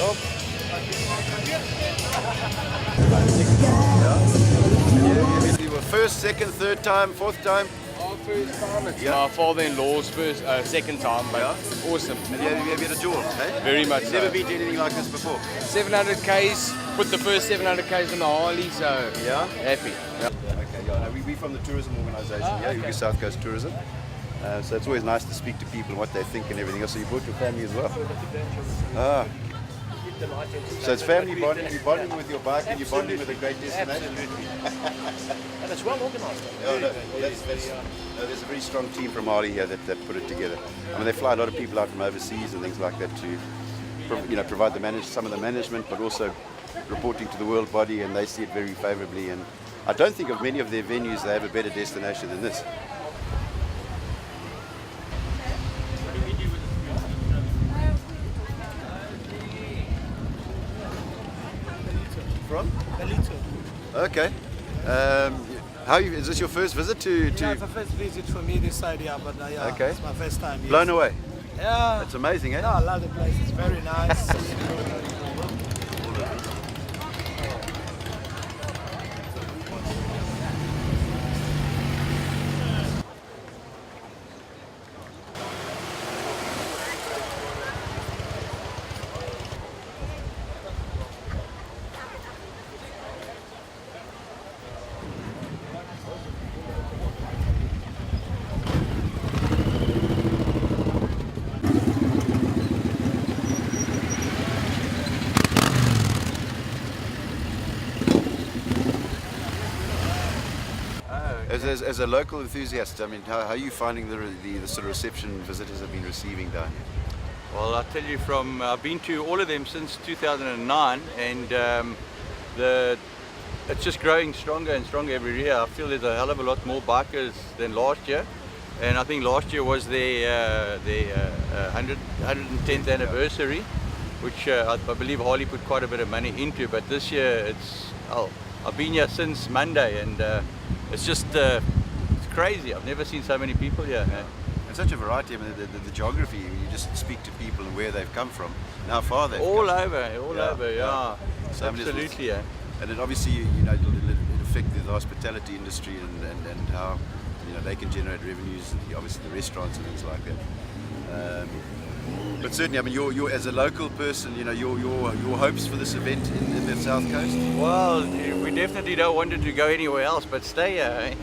job. You were first, second, third time, fourth time? Our first time. It's Yeah. my father-in-law's second time, but awesome. And you have a jewel, eh? Very much Never so. been to anything like this before. 700 Ks, put the first 700 Ks on the Harley, so Yeah? happy. Yeah. Okay, yeah. We're from the tourism organisation, okay. South Coast Tourism. So it's always nice to speak to people and what they think and everything else. So you brought your family as well? Ah. So it's family bonding, you're bonding with your bike and you're bonding with a great destination? Absolutely. And it's well organised. There's a very strong team from Harley here that put it together. I mean, they fly a lot of people out from overseas and things like that to provide some of the management, but also reporting to the world body, and they see it very favourably. And I don't think of many of their venues they have a better destination than this. From? Okay. Is this your first visit to? Yeah, it's the first visit for me this side, yeah, but yeah, Okay. it's my first time. Yes. Blown away. Yeah. That's amazing, eh? No, I love the place. It's very nice. As a local enthusiast, I mean, how are you finding the sort of reception visitors have been receiving down here? Well, I'll tell you I've been to all of them since 2009, and it's just growing stronger and stronger every year. I feel there's a hell of a lot more bikers than last year, and I think last year was their 110th anniversary, which I believe Harley put quite a bit of money into, but this year I've been here since Monday, and it's just it's crazy. I've never seen so many people here. And such a variety. I mean, the geography. You just speak to people and where they've come from and how far they've All come. over, yeah. So, I mean, Absolutely, yeah. And it obviously, it'll affect the hospitality industry and how they can generate revenues. And obviously, the restaurants and things like that. But certainly, I mean, you're as a local person, your hopes for this event in the South Coast. Well, we definitely don't want it to go anywhere else, but stay here.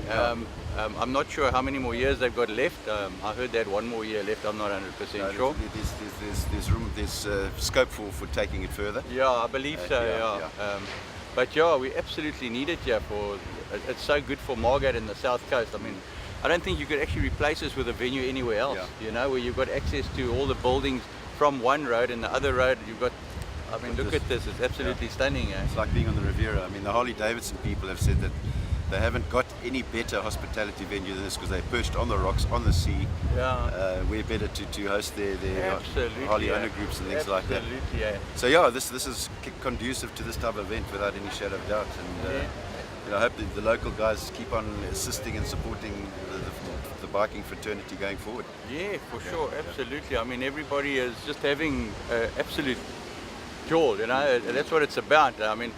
I'm not sure how many more years they've got left. I heard they had one more year left. I'm not 100% sure. There's room, there's scope for taking it further. Yeah, I believe so. Yeah. But yeah, we absolutely need it here. It's so good for Margate and the South Coast. I mean, I don't think you could actually replace this with a venue anywhere else. Yeah. Where you've got access to all the buildings from one road, and the other road you've got. I mean, look at this. It's absolutely stunning. It's like being on the Riviera. I mean, the Harley Davidson people have said that they haven't got any better hospitality venue than this because they're perched on the rocks, on the sea. Yeah. We're better to host their Absolutely, Harley owner groups and things like that. Absolutely, yeah. So yeah, this is conducive to this type of event without any shadow of doubt. And I hope that the local guys keep on assisting and supporting the biking fraternity going forward. Yeah, for sure, absolutely. I mean, everybody is just having absolute joy, that's what it's about. I mean,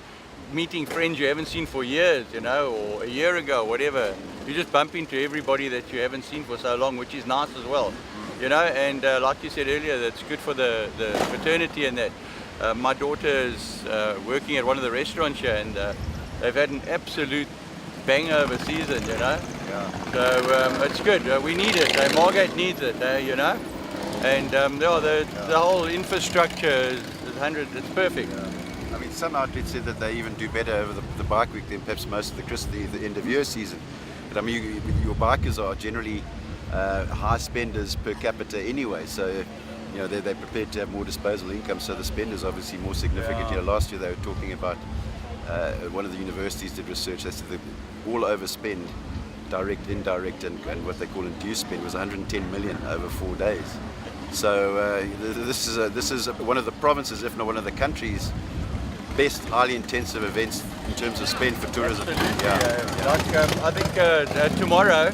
meeting friends you haven't seen for years, or a year ago, whatever. You just bump into everybody that you haven't seen for so long, which is nice as well, and like you said earlier, that's good for the fraternity and that. My daughter is working at one of the restaurants here, and they've had an absolute banger of a season, Yeah. So it's good. We need it. Margate needs it, and the whole infrastructure is 100. It's perfect. I mean, some outlets said that they even do better over the bike week than perhaps most of the end of year season. But I mean, your bikers are generally high spenders per capita anyway, so they're prepared to have more disposable income. So the spend is obviously more significant. Yeah. Last year they were talking about one of the universities did research. They said the all overspend, direct, indirect, and what they call induced spend was 110 million over 4 days. So this is one of the provinces, if not one of the country's best highly intensive events in terms of spend for tourism. Absolutely, yeah. I think tomorrow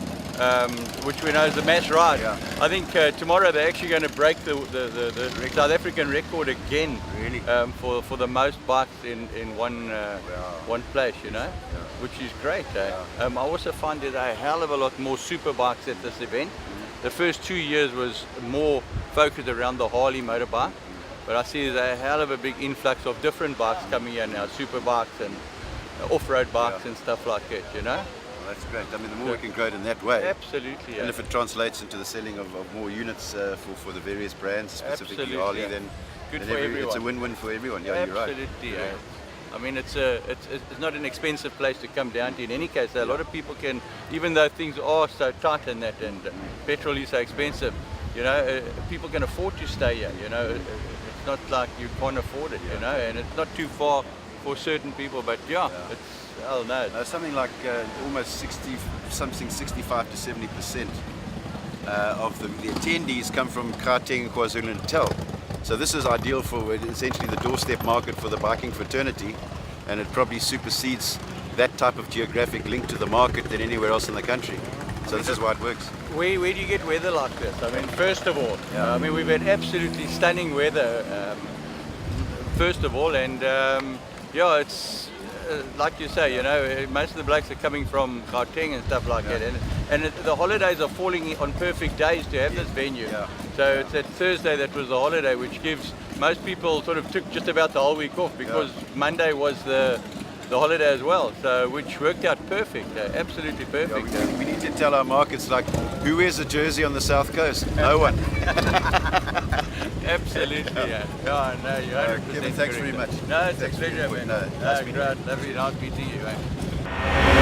which we know is the mass ride. Yeah. I think tomorrow they're actually going to break the South African record again. Really? For the most bikes in one place, you know, which is great. I also find there's a hell of a lot more super bikes at this event. The first 2 years was more focused around the Harley motorbike, but I see there's a hell of a big influx of different bikes coming here now, super bikes and off-road bikes and stuff like that, you know. Well, that's great. I mean, the more we can grow it in that way, Absolutely, yeah. and if it translates into the selling of more units for the various brands, specifically Absolutely, Harley, yeah. then Good then for it's a everyone. win-win for everyone. Yeah, you're right. Absolutely, yeah. I mean, it's not an expensive place to come down to. In any case, a lot of people can, even though things are so tight and that, and petrol is so expensive, you know, people can afford to stay here. You know, it's not like you can't afford it, you know, and it's not too far for certain people. But it's hell no. Something like almost 65 to 70% of the attendees come from Gauteng and KwaZulu-Natal. So this is ideal for essentially the doorstep market for the biking fraternity, and it probably supersedes that type of geographic link to the market than anywhere else in the country. So this is why it works. Where do you get weather like this? I mean, first of all, I mean, we've had absolutely stunning weather, first of all, and it's like you say, you know, most of the blokes are coming from Gauteng and stuff like that, and the holidays are falling on perfect days to have this venue. Yeah. So it's that Thursday that was the holiday, which gives most people sort of took just about the whole week off because Monday was the holiday as well, so which worked out perfect, absolutely perfect. We need to tell our markets, like, who wears a jersey on the south coast? No one. Absolutely, yeah. No, you're 100% Kevin, thanks very correct. much. No, it's a Thanks for your pleasure, input. man. No, nice meeting you. Great, lovely, nice meeting you, man.